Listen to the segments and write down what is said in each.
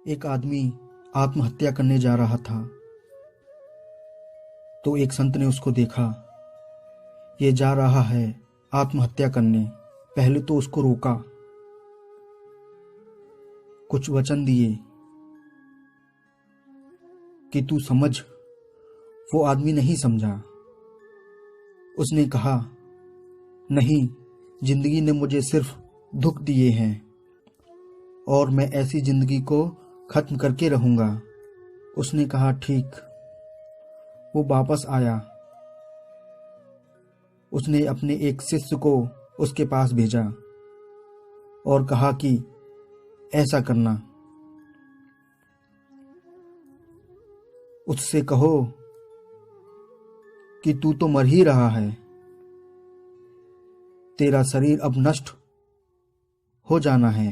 एक आदमी आत्महत्या करने जा रहा था तो एक संत ने उसको देखा। ये जा रहा है आत्महत्या करने। पहले तो उसको रोका, कुछ वचन दिए कि तू समझ। वो आदमी नहीं समझा। उसने कहा, नहीं, जिंदगी ने मुझे सिर्फ दुख दिए हैं और मैं ऐसी जिंदगी को खत्म करके रहूंगा। उसने कहा, ठीक। वो वापस आया। उसने अपने एक शिष्य को उसके पास भेजा और कहा कि ऐसा करना, उससे कहो कि तू तो मर ही रहा है, तेरा शरीर अब नष्ट हो जाना है,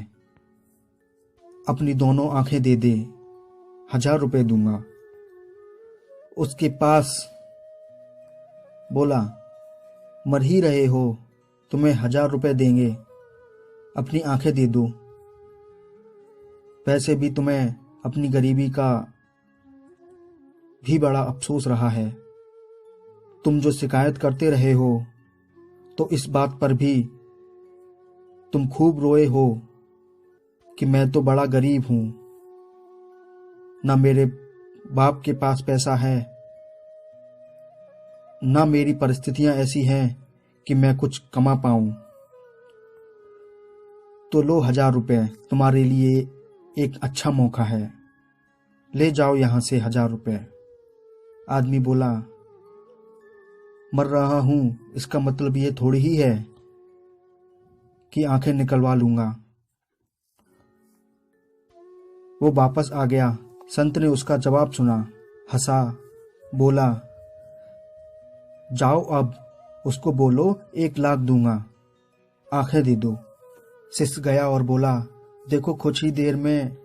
अपनी दोनों आंखें दे दे, 1000 रुपए दूंगा। उसके पास बोला, मर ही रहे हो, तुम्हें 1000 रुपए देंगे, अपनी आंखें दे दो। वैसे भी तुम्हें अपनी गरीबी का भी बड़ा अफसोस रहा है। तुम जो शिकायत करते रहे हो तो इस बात पर भी तुम खूब रोए हो कि मैं तो बड़ा गरीब हूं, ना मेरे बाप के पास पैसा है, ना मेरी परिस्थितियां ऐसी हैं कि मैं कुछ कमा पाऊं। तो लो 1000 रुपए, तुम्हारे लिए एक अच्छा मौका है, ले जाओ यहां से 1000 रुपए। आदमी बोला, मर रहा हूं, इसका मतलब ये थोड़ी ही है कि आंखें निकलवा लूंगा। वो वापस आ गया। संत ने उसका जवाब सुना, हंसा, बोला, जाओ अब उसको बोलो 1 लाख दूंगा, आंखें दे दो। शिष्य गया और बोला, देखो कुछ ही देर में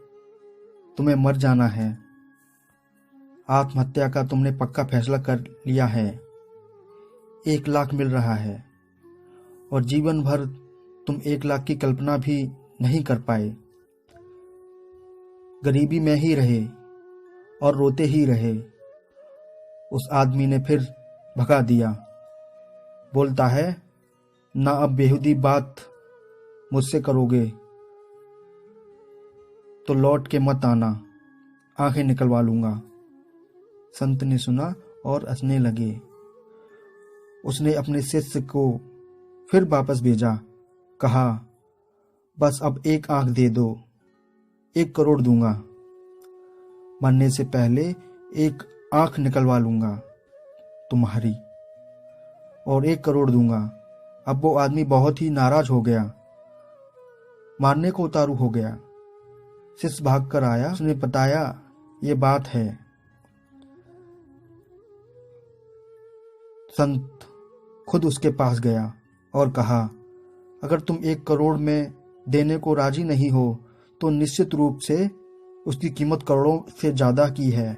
तुम्हें मर जाना है, आत्महत्या का तुमने पक्का फैसला कर लिया है, 1 लाख मिल रहा है और जीवन भर तुम 1 लाख की कल्पना भी नहीं कर पाए। गरीबी में ही रहे और रोते ही रहे। उस आदमी ने फिर भगा दिया। बोलता है, ना अब बेहुदी बात मुझसे करोगे तो लौट के मत आना, आंखें निकलवा लूंगा। संत ने सुना और हंसने लगे। उसने अपने शिष्य को फिर वापस भेजा, कहा, बस अब 1 आंख दे दो, 1 करोड़ दूंगा, मरने से पहले 1 आंख निकलवा लूंगा तुम्हारी और 1 करोड़ दूंगा। अब वो आदमी बहुत ही नाराज हो गया, मारने को उतारू हो गया। शिष्य भाग कर आया, उसने बताया ये बात है। संत खुद उसके पास गया और कहा, अगर तुम 1 करोड़ में देने को राजी नहीं हो तो निश्चित रूप से उसकी कीमत करोड़ों से ज्यादा की है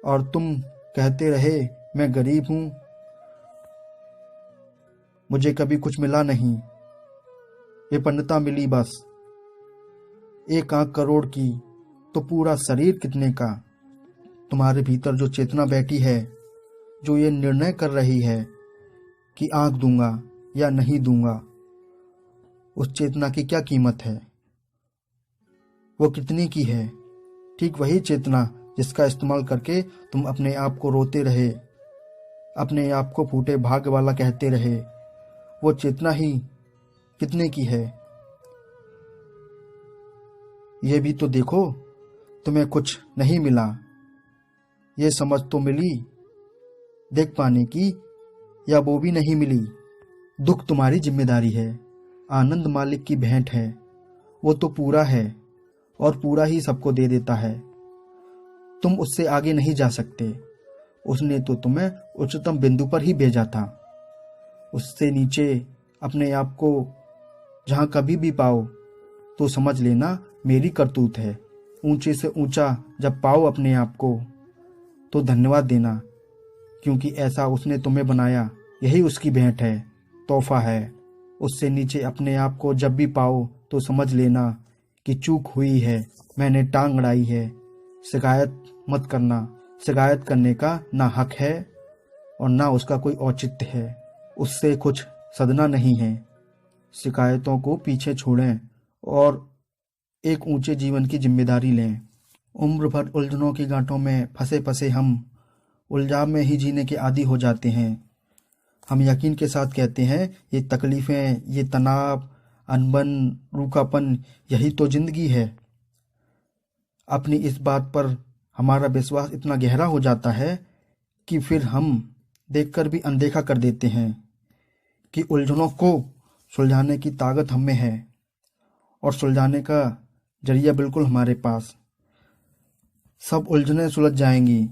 और तुम कहते रहे मैं गरीब हूं, मुझे कभी कुछ मिला नहीं, विपन्नता मिली बस। 1 आंख करोड़ की तो पूरा शरीर कितने का। तुम्हारे भीतर जो चेतना बैठी है, जो ये निर्णय कर रही है कि आंख दूंगा या नहीं दूंगा, उस चेतना की क्या कीमत है, वो कितने की है। ठीक वही चेतना जिसका इस्तेमाल करके तुम अपने आप को रोते रहे, अपने आप को फूटे भाग्य वाला कहते रहे, वो चेतना ही कितने की है। ये भी तो देखो, तुम्हें कुछ नहीं मिला, ये समझ तो मिली देख पाने की, या वो भी नहीं मिली। दुख तुम्हारी जिम्मेदारी है, आनंद मालिक की भेंट है, वो तो पूरा है और पूरा ही सबको दे देता है। तुम उससे आगे नहीं जा सकते, उसने तो तुम्हें उच्चतम बिंदु पर ही भेजा था। उससे नीचे अपने आप को जहां कभी भी पाओ तो समझ लेना मेरी करतूत है। ऊंचे से ऊंचा जब पाओ अपने आप को तो धन्यवाद देना, क्योंकि ऐसा उसने तुम्हें बनाया, यही उसकी भेंट है, तोहफा है, उससे नीचे अपने आप को जब भी पाओ तो समझ लेना कि चूक हुई है, मैंने टांग अड़ाई है। शिकायत मत करना, शिकायत करने का ना हक है और ना उसका कोई औचित्य है, उससे कुछ सदना नहीं है। शिकायतों को पीछे छोड़ें और एक ऊंचे जीवन की जिम्मेदारी लें। उम्र भर उलझनों की गांठों में फंसे फंसे हम उलझाव में ही जीने के आदी हो जाते हैं। हम यकीन के साथ कहते हैं ये तकलीफ़ें, ये तनाव, अनबन, रूखापन, यही तो ज़िंदगी है। अपनी इस बात पर हमारा विश्वास इतना गहरा हो जाता है कि फिर हम देखकर भी अनदेखा कर देते हैं कि उलझनों को सुलझाने की ताकत हम में है और सुलझाने का जरिया बिल्कुल हमारे पास। सब उलझनें सुलझ जाएंगी,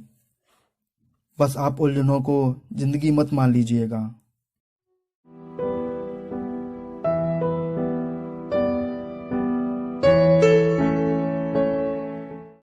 बस आप उलझनों को ज़िंदगी मत मान लीजिएगा।